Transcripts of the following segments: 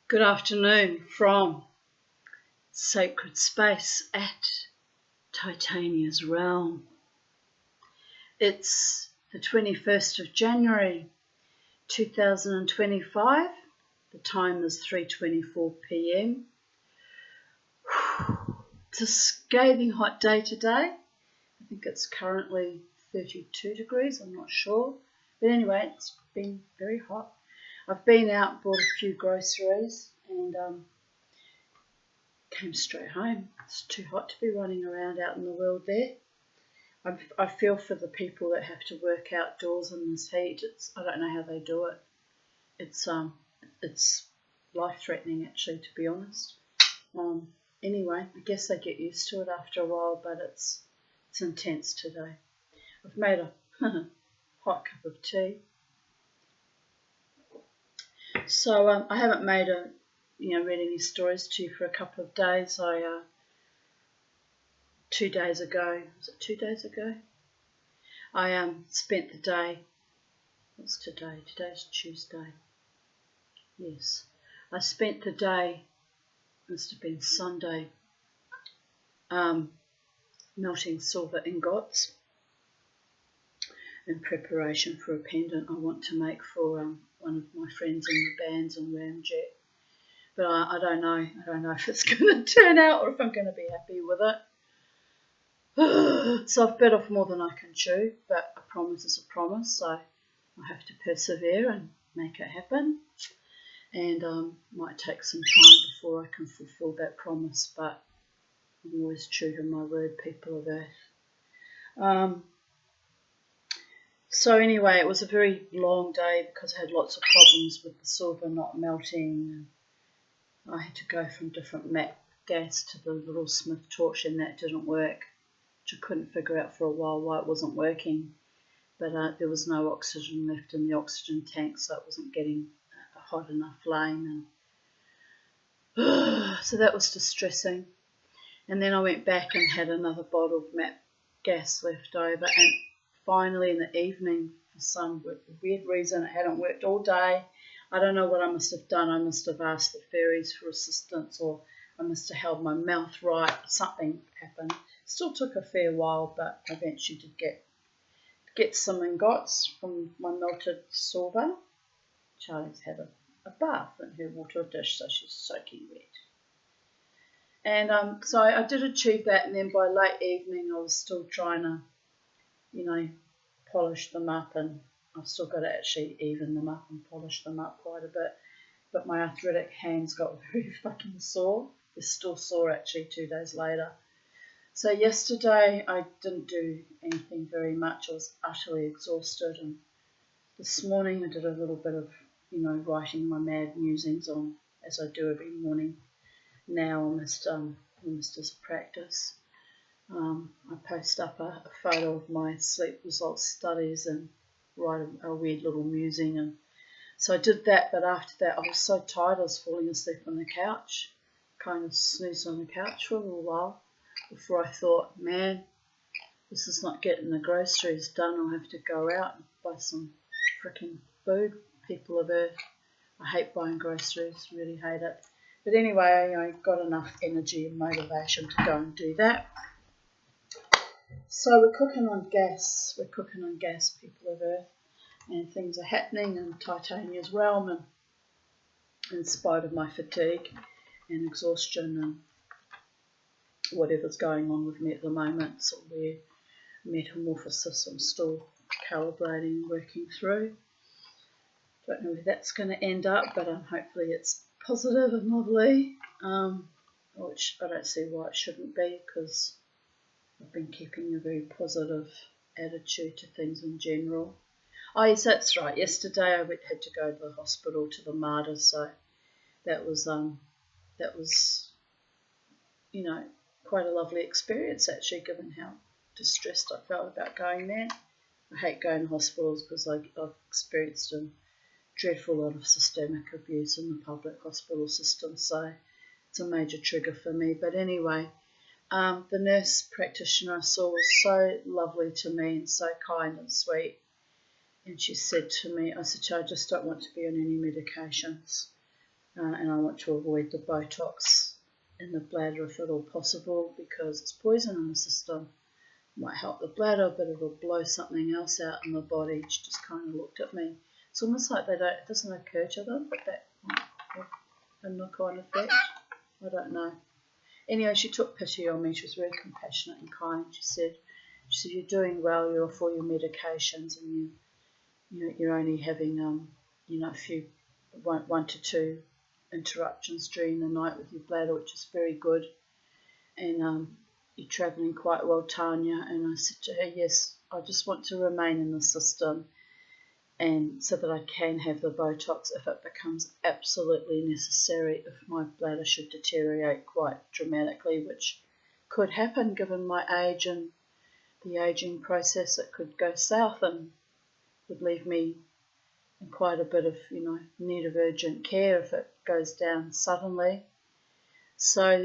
Good afternoon from sacred space at Titania's realm. It's the 21st of January 2025. The time is 3:24 p.m. It's a scathing hot day today. I think it's currently 32 degrees, I'm not sure. But anyway, it's been very hot. I've been out, bought a few groceries and came straight home. It's too hot to be running around out in the world there. I feel for the people that have to work outdoors in this heat. I don't know how they do it. It's life-threatening actually, to be honest. Anyway, I guess they get used to it after a while, but it's intense today. I've made a hot cup of tea. So I haven't made read any stories to you for a couple of days. 2 days ago, was it 2 days ago? I spent the day. What's today? Today's Tuesday. Yes, I spent the day. Must have been Sunday. Melting silver ingots in preparation for a pendant I want to make for one of my friends in the bands on Amjad. But I don't know. I don't know if it's going to turn out or if I'm going to be happy with it. So I've bit off more than I can chew, but a promise is a promise, so I have to persevere and make it happen. And might take some time before I can fulfil that promise, but I'm always true to my word, people of Earth. So anyway, it was a very long day because I had lots of problems with the silver not melting. I had to go from different MAC gas to the little Smith torch, and that didn't work, which I couldn't figure out for a while why it wasn't working. But there was no oxygen left in the oxygen tank, so it wasn't getting a hot enough flame. And so that was distressing. And then I went back and had another bottle of MAC gas left over, and finally in the evening, for some weird reason, it hadn't worked all day. I don't know what I must have done. I must have asked the fairies for assistance, or I must have held my mouth right. Something happened. Still took a fair while, but I eventually did get some ingots from my melted silver. Charlie's had a bath in her water dish, so she's soaking wet. And so I did achieve that, and then by late evening I was still trying to, polish them up, and I've still got to actually even them up and polish them up quite a bit. But my arthritic hands got very fucking sore. They're still sore actually 2 days later. So yesterday I didn't do anything very much. I was utterly exhausted, and this morning I did a little bit of, writing my mad musings on, as I do every morning now, almost as a practice. I post up a photo of my sleep results studies and write a weird little musing, and so I did that. But after that I was so tired I was falling asleep on the couch, kind of snoozed on the couch for a little while before I thought, man, this is not getting the groceries done. I'll have to go out and buy some freaking food, people of Earth. I hate buying groceries, really hate it. But anyway, I got enough energy and motivation to go and do that. So we're cooking on gas. We're cooking on gas, people of Earth, and things are happening in Titania's realm, and in spite of my fatigue and exhaustion and whatever's going on with me at the moment, so we're metamorphosis I'm still calibrating and working through. Don't know where that's going to end up, but hopefully it's positive and lovely, which I don't see why it shouldn't be, because I've been keeping a very positive attitude to things in general. Oh yes, that's right. Yesterday I had to go to the hospital, to the MARTA, so that was quite a lovely experience actually, given how distressed I felt about going there. I hate going to hospitals because I've experienced a dreadful lot of systemic abuse in the public hospital system, so it's a major trigger for me. But anyway, the nurse practitioner I saw was so lovely to me and so kind and sweet, and she said to me, I said, I just don't want to be on any medications. and I want to avoid the Botox in the bladder if at all possible, because it's poison in the system. It might help the bladder, but it'll blow something else out in the body. She just kind of looked at me. It's almost like it doesn't occur to them, but that might have a knock-on effect. I don't know. Anyway, she took pity on me. She was very compassionate and kind. She said, you're doing well. You're off all your medications, and you're only having a few 1 to 2 interruptions during the night with your bladder, which is very good. And you're travelling quite well, Tanya. And I said to her, yes, I just want to remain in the system, and so that I can have the Botox if it becomes absolutely necessary, if my bladder should deteriorate quite dramatically, which could happen given my age and the ageing process. It could go south and would leave me in quite a bit of need of urgent care if it goes down suddenly. So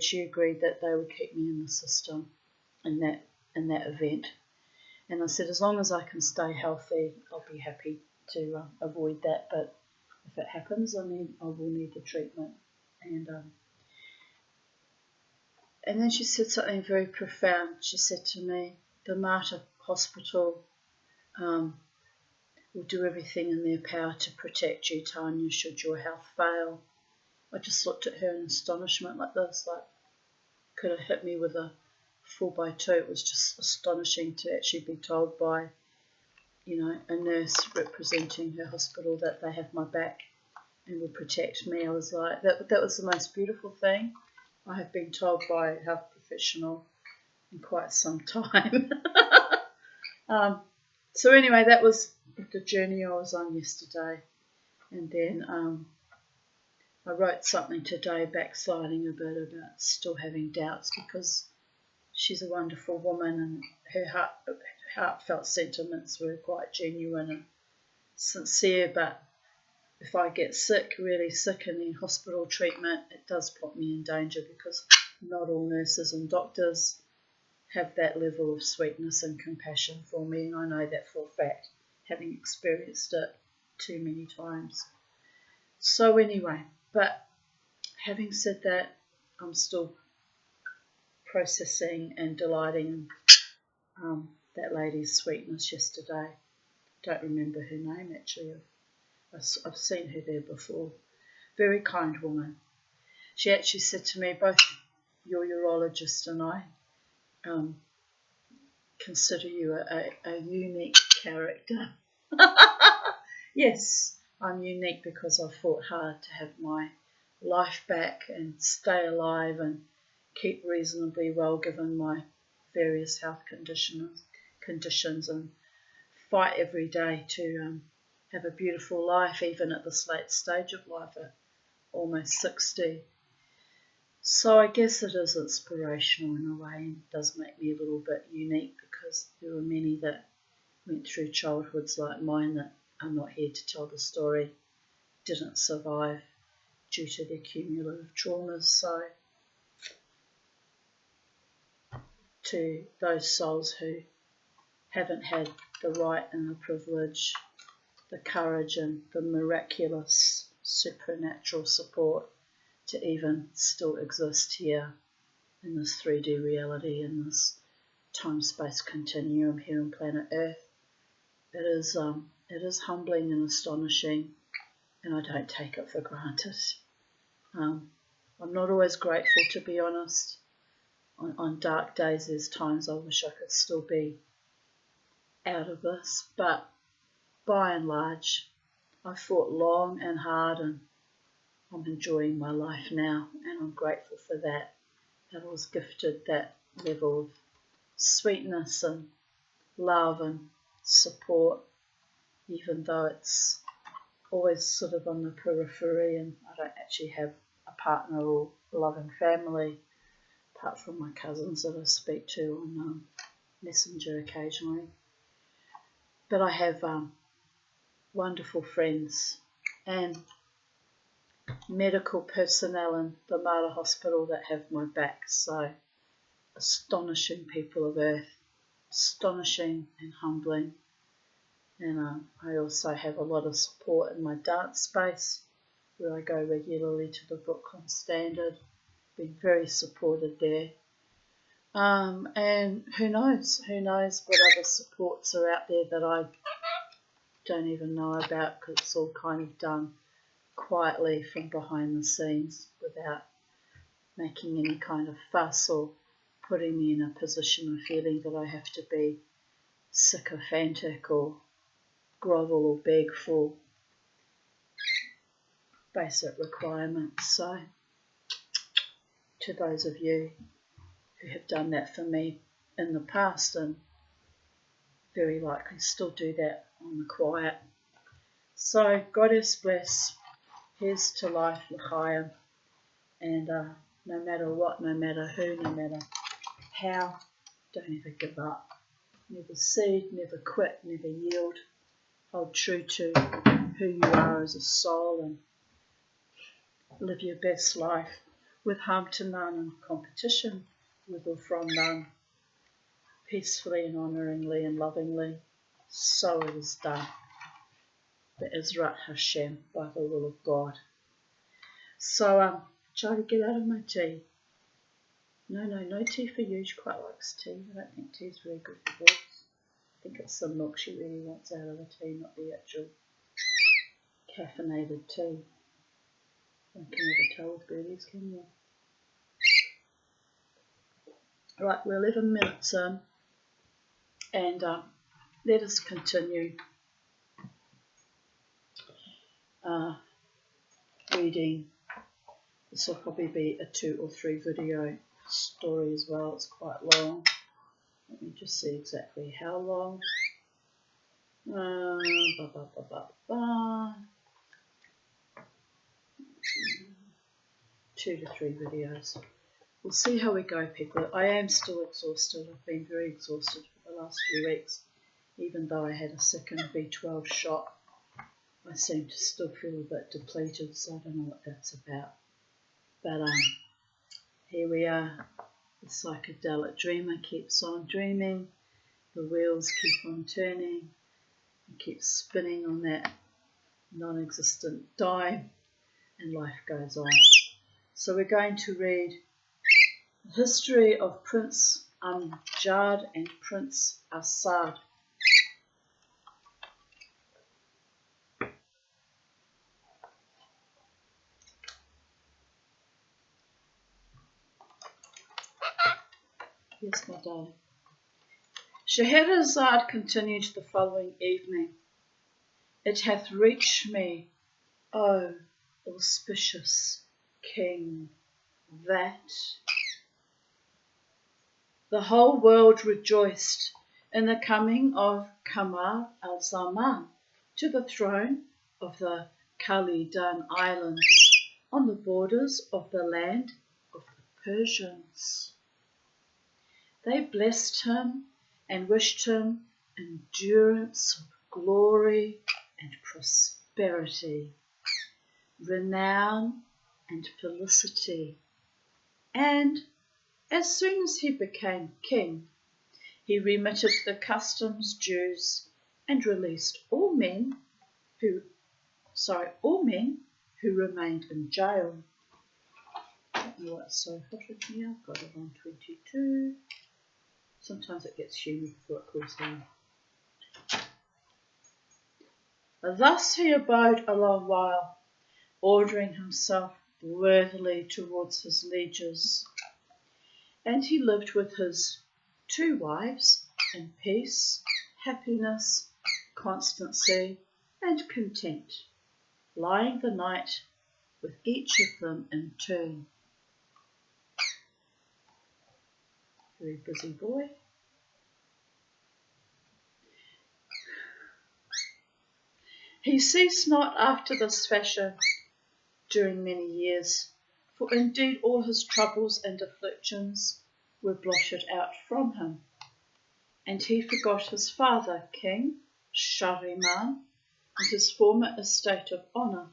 she agreed that they would keep me in the system in that event. And I said, as long as I can stay healthy, I'll be happy to avoid that. But if it happens, I will need the treatment. And then she said something very profound. She said to me, the Mater Hospital will do everything in their power to protect you, Tanya, should your health fail. I just looked at her in astonishment like this, like could have hit me with a 4x2. It was just astonishing to actually be told by, a nurse representing her hospital that they have my back and will protect me. I was like, that was the most beautiful thing I have been told by a health professional in quite some time. So anyway, that was the journey I was on yesterday. And then I wrote something today, backsliding a bit, about still having doubts, because she's a wonderful woman and her heartfelt sentiments were quite genuine and sincere. But if I get sick, really sick, and in hospital treatment, it does put me in danger, because not all nurses and doctors have that level of sweetness and compassion for me, and I know that for a fact, having experienced it too many times. So anyway, but having said that, I'm still processing and delighting in that lady's sweetness yesterday. Don't remember her name actually. I've seen her there before. Very kind woman. She actually said to me, both your urologist and I consider you a unique character. Yes, I'm unique because I fought hard to have my life back and stay alive and keep reasonably well given my various health conditions, and fight every day to have a beautiful life, even at this late stage of life at almost 60. So I guess it is inspirational in a way, and does make me a little bit unique, because there were many that went through childhoods like mine that are not here to tell the story, didn't survive due to their cumulative traumas. So to those souls who haven't had the right and the privilege, the courage and the miraculous supernatural support to even still exist here in this 3D reality, in this time-space continuum here on planet Earth, it is humbling and astonishing, and I don't take it for granted. I'm not always grateful, to be honest. On dark days, there's times I wish I could still be out of this, but by and large, I fought long and hard, and I'm enjoying my life now, and I'm grateful for that I was gifted that level of sweetness and love and support, even though it's always sort of on the periphery and I don't actually have a partner or loving family, apart from my cousins that I speak to on Messenger occasionally. But I have wonderful friends and medical personnel in the Mater Hospital that have my back. So astonishing people of Earth, astonishing and humbling. And I also have a lot of support in my dance space. where I go regularly to the Brooklyn Standard. Been very supported there. And who knows what other supports are out there that I don't even know about, because it's all kind of done quietly from behind the scenes without making any kind of fuss or putting me in a position of feeling that I have to be sycophantic or grovel or beg for basic requirements. So to those of you who have done that for me in the past and very likely still do that on the quiet. So Goddess bless. Here's to life, l'chaim. And no matter what, no matter who, no matter how, don't ever give up. Never cede, never quit, never yield. Hold true to who you are as a soul and live your best life with harm to none and competition with or from none. Peacefully and honouringly and lovingly. So it is done. Be'ezrat Hashem, by the will of God. So, try to get out of my tea. No tea for you. She quite likes tea. I don't think tea's very good for birds. I think it's the milk she really wants out of the tea, not the actual caffeinated tea. I can never tell with birdies, can you? Right, we're 11 minutes in, and let us continue reading. This will probably be a 2 or 3 video story as well. It's quite long. Let me just see exactly how long. 2 to 3 videos. We'll see how we go, people. I am still exhausted. I've been very exhausted for the last few weeks. Even though I had a second B12 shot, I seem to still feel a bit depleted, so I don't know what that's about. But here we are. The psychedelic dreamer keeps on dreaming. The wheels keep on turning. It keeps spinning on that non-existent dime, and life goes on. So we're going to read the history of Prince Amjad and Prince Assad. Yes, my darling. Scheherazade continued the following evening. It hath reached me, O auspicious King, that the whole world rejoiced in the coming of Kamar al-Zaman to the throne of the Khalidan Islands on the borders of the land of the Persians. They blessed him and wished him endurance, glory and prosperity, renown and felicity. And as soon as he became king, he remitted the customs dues and released all men who remained in jail. I don't know what's so hot in here. I've got it on 22. Sometimes it gets humid before it cools down. Thus he abode a long while, ordering himself worthily towards his lieges. And he lived with his 2 wives in peace, happiness, constancy, and content, lying the night with each of them in turn. Very busy boy. He ceased not after this fashion during many years, for indeed all his troubles and afflictions were blotted out from him, and he forgot his father, King Shahriman, and his former estate of honour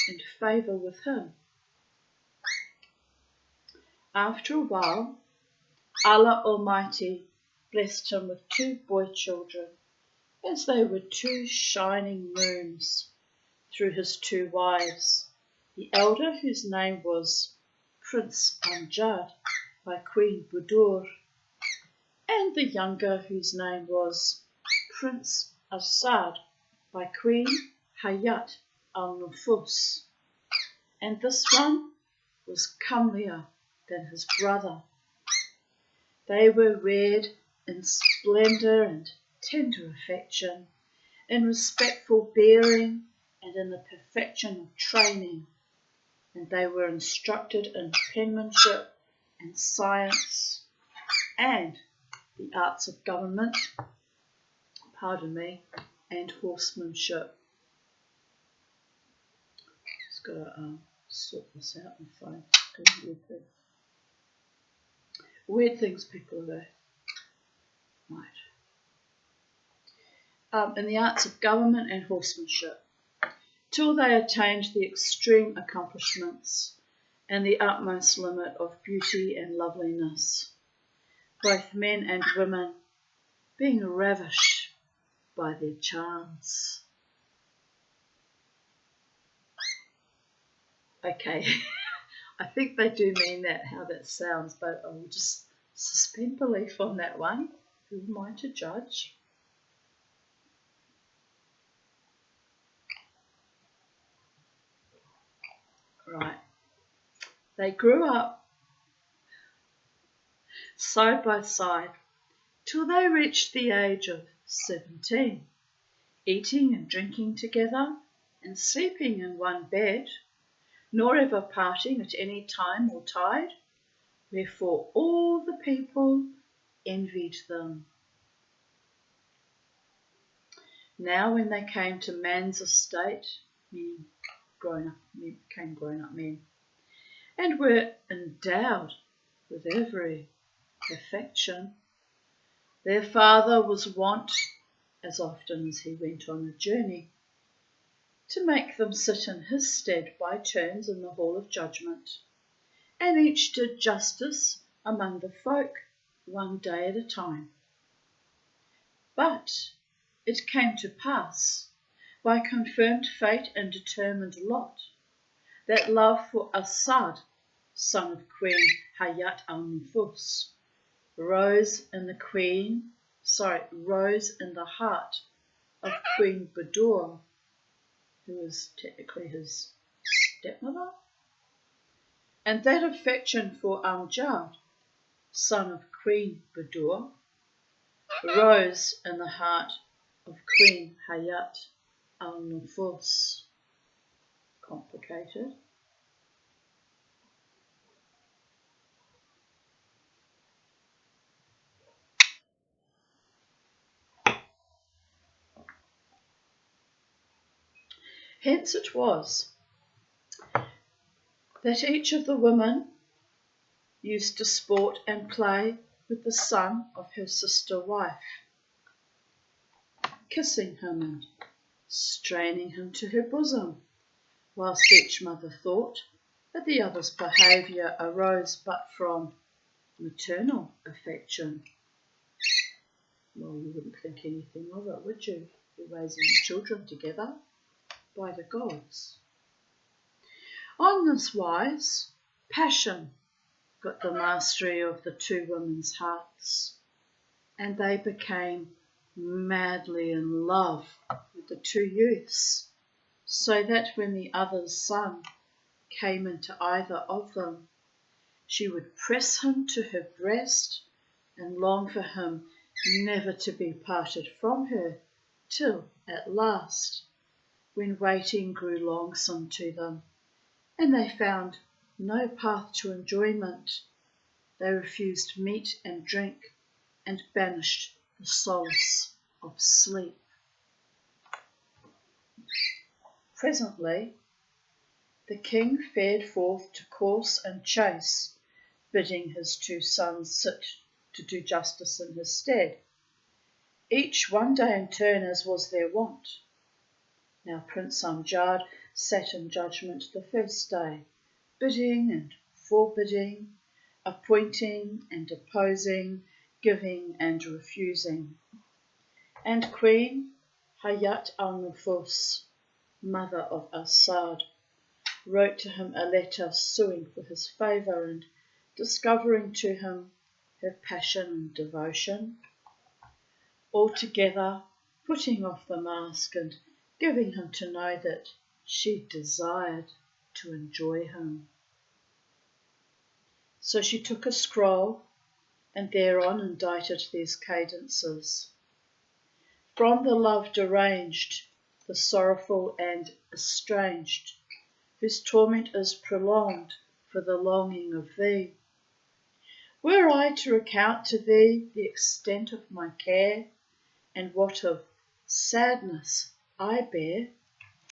and favour with him. After a while, Allah Almighty blessed him with 2 boy children, as they were 2 shining moons through his 2 wives, the elder, whose name was Prince Amjad by Queen Budur, and the younger, whose name was Prince Assad by Queen Hayat al-Nufus. And this one was comelier than his brother. They were reared in splendour and tender affection, in respectful bearing and in the perfection of training, and they were instructed in penmanship and science and the arts of government, and horsemanship. Just got to sort this out and find weird things. Weird things people are there. Right. In the arts of government and horsemanship, till they attained the extreme accomplishments and the utmost limit of beauty and loveliness, both men and women being ravished by their charms. Okay, I think they do mean that, how that sounds, but I will just suspend belief on that one. Who am I to judge? Right. They grew up side by side till they reached the age of 17, eating and drinking together and sleeping in one bed, nor ever parting at any time or tide, wherefore all the people envied them. Now when they came to man's estate, meaning became grown-up men, and were endowed with every perfection, their father was wont, as often as he went on a journey, to make them sit in his stead by turns in the hall of judgment, and each did justice among the folk one day at a time. But it came to pass, by confirmed fate and determined lot, that love for Assad, son of Queen Hayat al-Nufus, rose in the heart of Queen Budur, who was technically his stepmother, and that affection for Amjad, son of Queen Budur, rose in the heart of Queen Hayat al-Nufus. Complicated. Hence it was that each of the women used to sport and play with the son of her sister wife, kissing him and straining him to her bosom, whilst each mother thought that the other's behaviour arose but from maternal affection. Well, you wouldn't think anything of it, would you? You're raising children together by the gods. On this wise, passion got the mastery of the two women's hearts, and they became madly in love with the two youths, so that when the other's son came into either of them, she would press him to her breast and long for him never to be parted from her, till at last, when waiting grew longsome to them, and they found no path to enjoyment, they refused meat and drink and banished the solace of sleep. Presently, the king fared forth to course and chase, bidding his two sons sit to do justice in his stead, each one day in turn as was their wont. Now Prince Amjad sat in judgment the first day, bidding and forbidding, appointing and opposing, giving and refusing. And Queen Hayat al-Nufus, mother of Assad, wrote to him a letter suing for his favour and discovering to him her passion and devotion, altogether putting off the mask and giving him to know that she desired to enjoy him. So she took a scroll and thereon indited these cadences. From the love deranged, the sorrowful and estranged, whose torment is prolonged for the longing of thee. Were I to recount to thee the extent of my care, and what of sadness I bear,